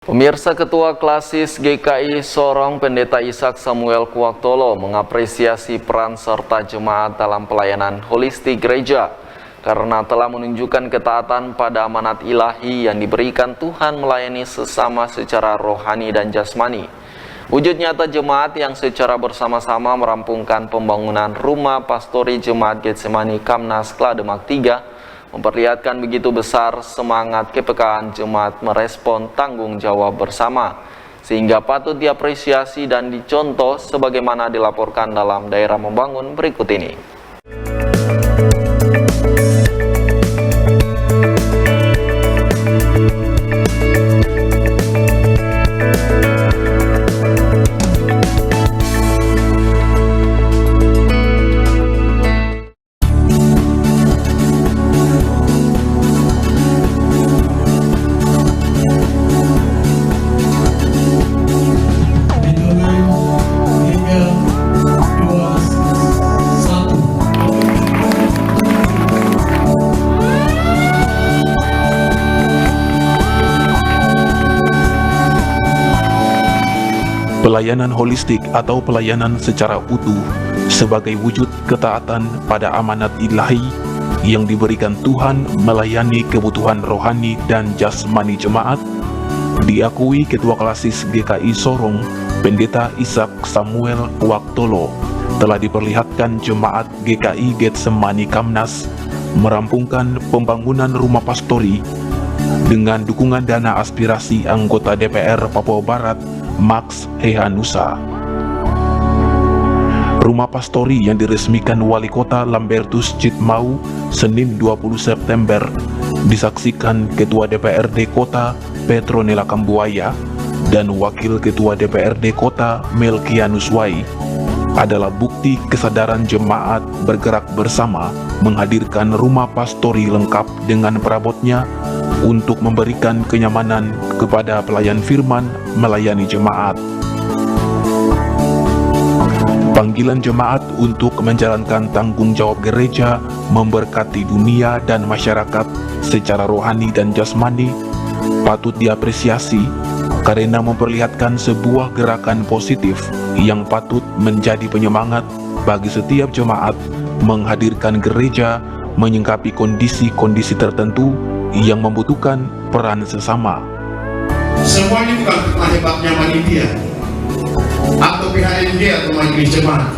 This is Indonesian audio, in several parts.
Pemirsa, Ketua Klasis GKI Sorong Pendeta Ishak Samuel Kuaktolo mengapresiasi peran serta jemaat dalam pelayanan holistik gereja karena telah menunjukkan ketaatan pada amanat ilahi yang diberikan Tuhan melayani sesama secara rohani dan jasmani. Wujud nyata jemaat yang secara bersama-sama merampungkan pembangunan rumah pastori Jemaat Getsemani Kamnas Klademak 3 memperlihatkan begitu besar semangat kepekaan jemaat merespon tanggung jawab bersama, sehingga patut diapresiasi dan dicontoh sebagaimana dilaporkan dalam daerah membangun berikut ini. Pelayanan holistik atau pelayanan secara utuh sebagai wujud ketaatan pada amanat ilahi yang diberikan Tuhan melayani kebutuhan rohani dan jasmani jemaat, diakui Ketua Klasis GKI Sorong Pendeta Ishak Samuel Kuaktolo telah diperlihatkan jemaat GKI Getsemani Kamnas merampungkan pembangunan rumah pastori dengan dukungan dana aspirasi anggota DPR Papua Barat Max Hehanusa. Rumah pastori yang diresmikan Wali Kota Lambertus Jitmau Senin 20 September disaksikan Ketua DPRD Kota Petronella Kambuaya dan Wakil Ketua DPRD Kota Melkianus Wai adalah bukti kesadaran jemaat bergerak bersama menghadirkan rumah pastori lengkap dengan perabotnya untuk memberikan kenyamanan kepada pelayan firman melayani jemaat. Panggilan jemaat untuk menjalankan tanggung jawab gereja memberkati dunia dan masyarakat secara rohani dan jasmani patut diapresiasi karena memperlihatkan sebuah gerakan positif yang patut menjadi penyemangat bagi setiap jemaat menghadirkan gereja menyingkapi kondisi-kondisi tertentu yang membutuhkan peran sesama. Semua ini bukan karena hebatnya panitia atau PHND atau majelis jemaat,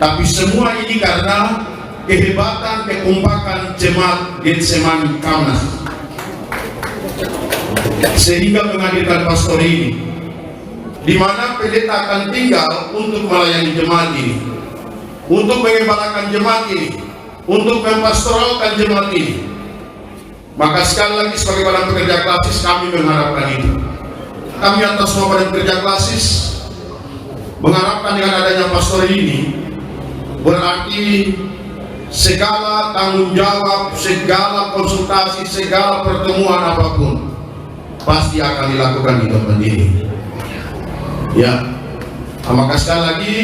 tapi semua ini karena kehebatan kekompakan jemaat Getsemani Kamnas sehingga menghadirkan pastor ini, di mana pendeta akan tinggal untuk melayani jemaat ini, untuk mengembalakan jemaat ini, untuk mempastoralkan jemaat ini. Maka sekali lagi sebagai badan pekerja klasis kami mengharapkan itu. Kami atas semua badan pekerja klasis mengharapkan dengan adanya pastor ini berarti segala tanggung jawab, segala konsultasi, segala pertemuan apapun pasti akan dilakukan di tempat ini. Ya, maka sekali lagi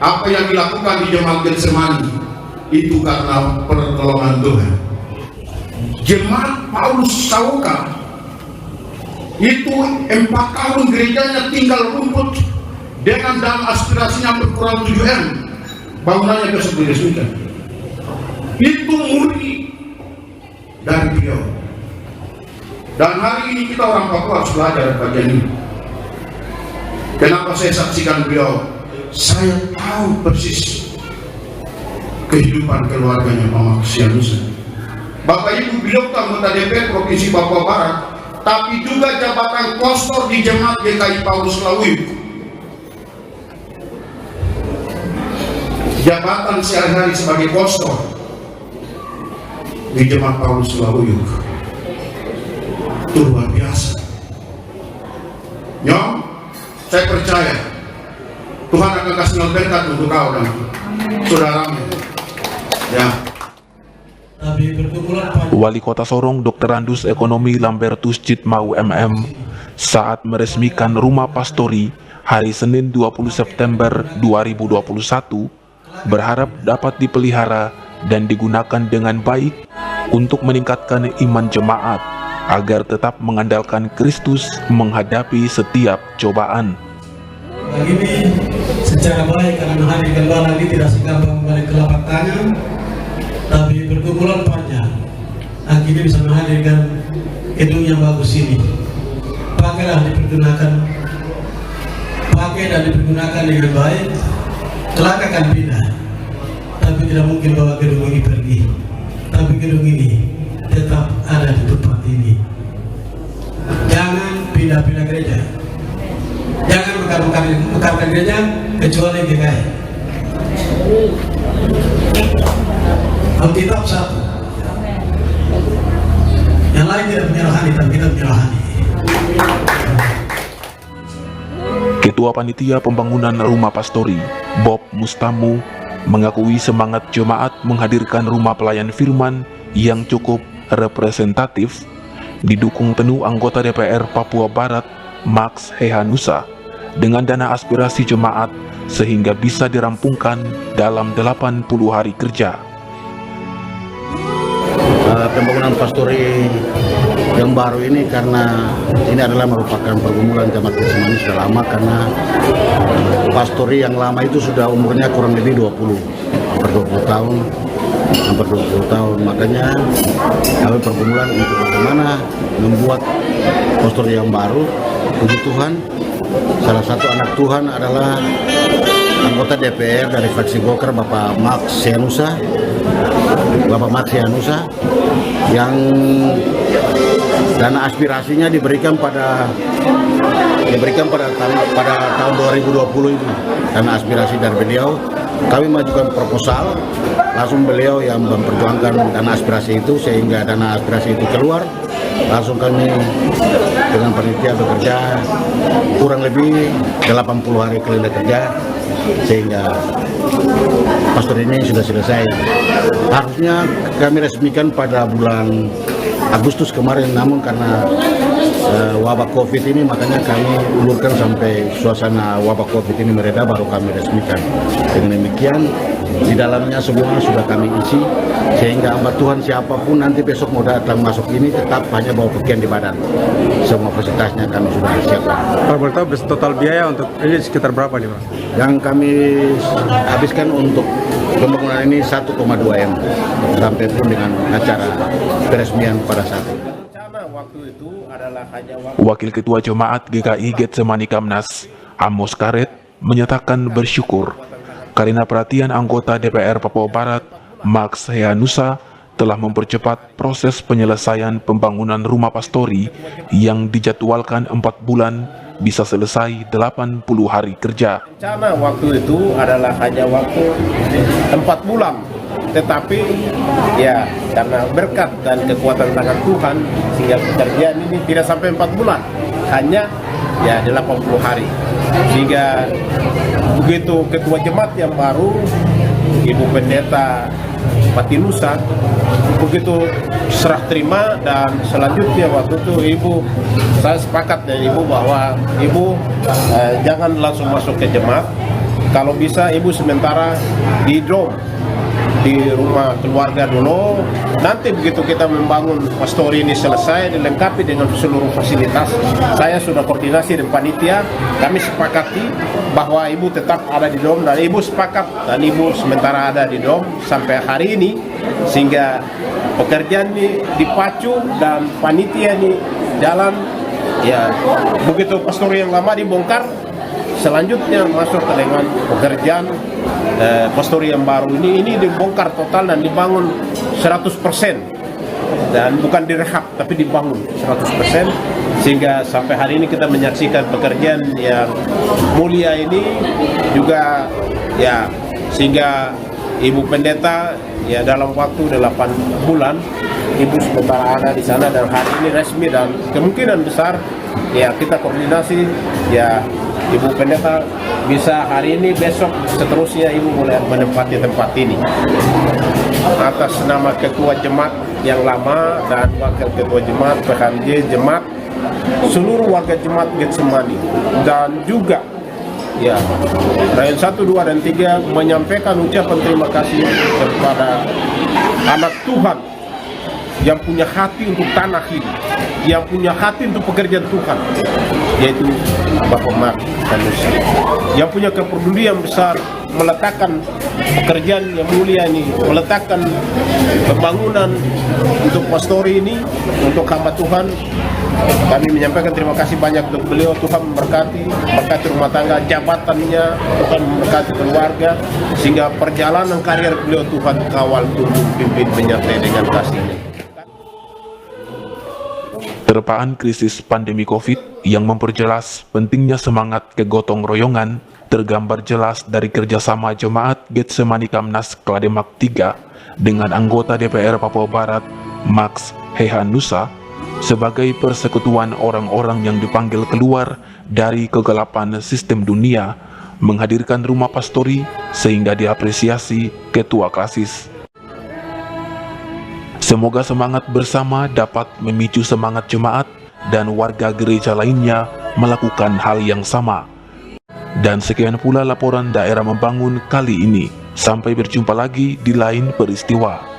apa yang dilakukan di jemaat Getsemani itu karena pertolongan Tuhan. Jemaat Paulus Sauka itu 4 tahun gerejanya tinggal rumput dengan dalam aspirasinya berkurang 7M bangunannya besok diresmikan. Itu murni dari beliau. Dan hari ini kita orang Papua harus belajar bagian ini. Kenapa saya saksikan beliau? Saya tahu persis kehidupan keluarganya Pak Maxianusa. Bapak Ibu, beliau anggota DPR Provinsi Papua Barat, tapi juga jabatan kostor di Jemaat GKI Paulus Lawuyuk. Jabatan sehari-hari sebagai kostor di Jemaat Paulus Lawuyuk itu luar biasa. Nyong, saya percaya Tuhan akan kasih berkat untuk kau dan saudaramu. Ya. Wali Kota Sorong Dr. Andus Ekonomi Lambertus Jitmau MM saat meresmikan rumah pastori hari Senin 20 September 2021 berharap dapat dipelihara dan digunakan dengan baik untuk meningkatkan iman jemaat agar tetap mengandalkan Kristus menghadapi setiap cobaan. Hal ini secara baik karena hari gembala ini tidak segampang membalik telapak tangan, tapi pergumulan panjang akhirnya bisa menghadirkan gedung yang bagus ini. Pakai dan dipergunakan dengan baik, kelak akan pindah, tapi tidak mungkin bawa gedung ini pergi. Tapi gedung ini tetap ada di tempat ini. Jangan pindah-pindah gereja. Jangan mekarkan gereja kecuali GKI. Alkitab satu. Yang lain tidak punya rohani, tapi kita punya rohani. Ketua Panitia Pembangunan Rumah Pastori, Bob Mustamu, mengakui semangat jemaat menghadirkan rumah pelayan firman yang cukup representatif, didukung penuh anggota DPR Papua Barat, Max Hehanusa, dengan dana aspirasi jemaat sehingga bisa dirampungkan dalam 80 hari kerja. Pembangunan pastori yang baru ini karena ini adalah merupakan pergumulan jemaat Getsemani sudah lama, karena pastori yang lama itu sudah umurnya kurang lebih hampir 20 tahun. Makanya kami pergumulan untuk bagaimana membuat pastori yang baru. Puji Tuhan, salah satu anak Tuhan adalah anggota DPR dari fraksi Golkar, Bapak Max Hehanusa, yang dana aspirasinya diberikan pada tahun 2020 itu. Dana aspirasi dari beliau, kami mengajukan proposal, langsung beliau yang memperjuangkan dana aspirasi itu, sehingga dana aspirasi itu keluar. Langsung kami dengan panitia bekerja kurang lebih 80 hari kerja, sehingga pastor ini sudah selesai. Harusnya kami resmikan pada bulan Agustus kemarin, namun karena wabah COVID ini, makanya kami ulurkan sampai suasana wabah COVID ini mereda, baru kami resmikan. Dengan demikian, di dalamnya semua sudah kami isi, sehingga hamba Tuhan siapapun nanti besok mau datang masuk ini tetap hanya bawa pakaian di badan. Semua fasilitasnya kami sudah siapkan. Kalau boleh tahu total biaya untuk ini sekitar berapa nih, Pak? Yang kami habiskan untuk pembangunan ini 1,2 M, sampai pun dengan acara peresmian pada saat itu. Wakil Ketua Jemaat GKI Getsemani Kamnas, Amos Karet, menyatakan bersyukur karena perhatian anggota DPR Papua Barat, Max Hehanusa, telah mempercepat proses penyelesaian pembangunan rumah pastori yang dijadwalkan 4 bulan bisa selesai 80 hari kerja. Rencana waktu itu adalah hanya waktu 4 bulan, tetapi ya karena berkat dan kekuatan tangan Tuhan sehingga pekerjaan ini tidak sampai 4 bulan, hanya ya 80 hari. Sehingga begitu ketua jemaat yang baru, Ibu Pendeta Patinusa, begitu serah terima, dan selanjutnya waktu itu saya sepakat dengan Ibu bahwa Ibu jangan langsung masuk ke jemaat. Kalau bisa Ibu sementara di dom, di rumah keluarga dulu. Nanti begitu kita membangun pastori ini selesai, dilengkapi dengan seluruh fasilitas, saya sudah koordinasi dengan panitia, kami sepakati bahwa Ibu tetap ada di dom, dan Ibu sepakat, dan Ibu sementara ada di dom sampai hari ini, sehingga pekerjaan ini dipacu dan panitia ini jalan. Ya, begitu pastori yang lama dibongkar, selanjutnya masuk ke dengan pekerjaan pastori yang baru ini dibongkar total dan dibangun 100%, dan bukan direhab tapi dibangun 100%, sehingga sampai hari ini kita menyaksikan pekerjaan yang mulia ini juga ya, sehingga Ibu Pendeta ya dalam waktu 8 bulan Ibu sementara ada di sana, dan hari ini resmi, dan kemungkinan besar ya kita koordinasi ya Ibu Pendeta bisa hari ini, besok seterusnya Ibu mulai menempati tempat ini. Atas nama Ketua Jemaat yang lama dan Wakil Ketua Jemaat, PHMJ Jemaat, seluruh warga Jemaat Getsemani, dan juga ya Rayon 1, 2, dan 3 menyampaikan ucapan terima kasih kepada anak Tuhan yang punya hati untuk tanah ini, yang punya hati untuk pekerjaan Tuhan, yaitu Bapak Mark Sanusi, yang punya kepedulian besar meletakkan pekerjaan yang mulia ini, meletakkan pembangunan untuk pastori ini, untuk hamba Tuhan. Kami menyampaikan terima kasih banyak untuk beliau. Tuhan memberkati rumah tangga, jabatannya, Tuhan memberkati keluarga, sehingga perjalanan karir beliau Tuhan kawal, tuntun, pimpin, menyertai dengan kasih-Nya. Terpaan krisis pandemi COVID yang memperjelas pentingnya semangat kegotong royongan tergambar jelas dari kerjasama Jemaat Getsemani Kamnas Klademak 3 dengan anggota DPR Papua Barat Max Hehanusa sebagai persekutuan orang-orang yang dipanggil keluar dari kegelapan sistem dunia menghadirkan rumah pastori sehingga diapresiasi Ketua Klasis. Semoga semangat bersama dapat memicu semangat jemaat dan warga gereja lainnya melakukan hal yang sama. Dan sekian pula laporan daerah membangun kali ini. Sampai berjumpa lagi di lain peristiwa.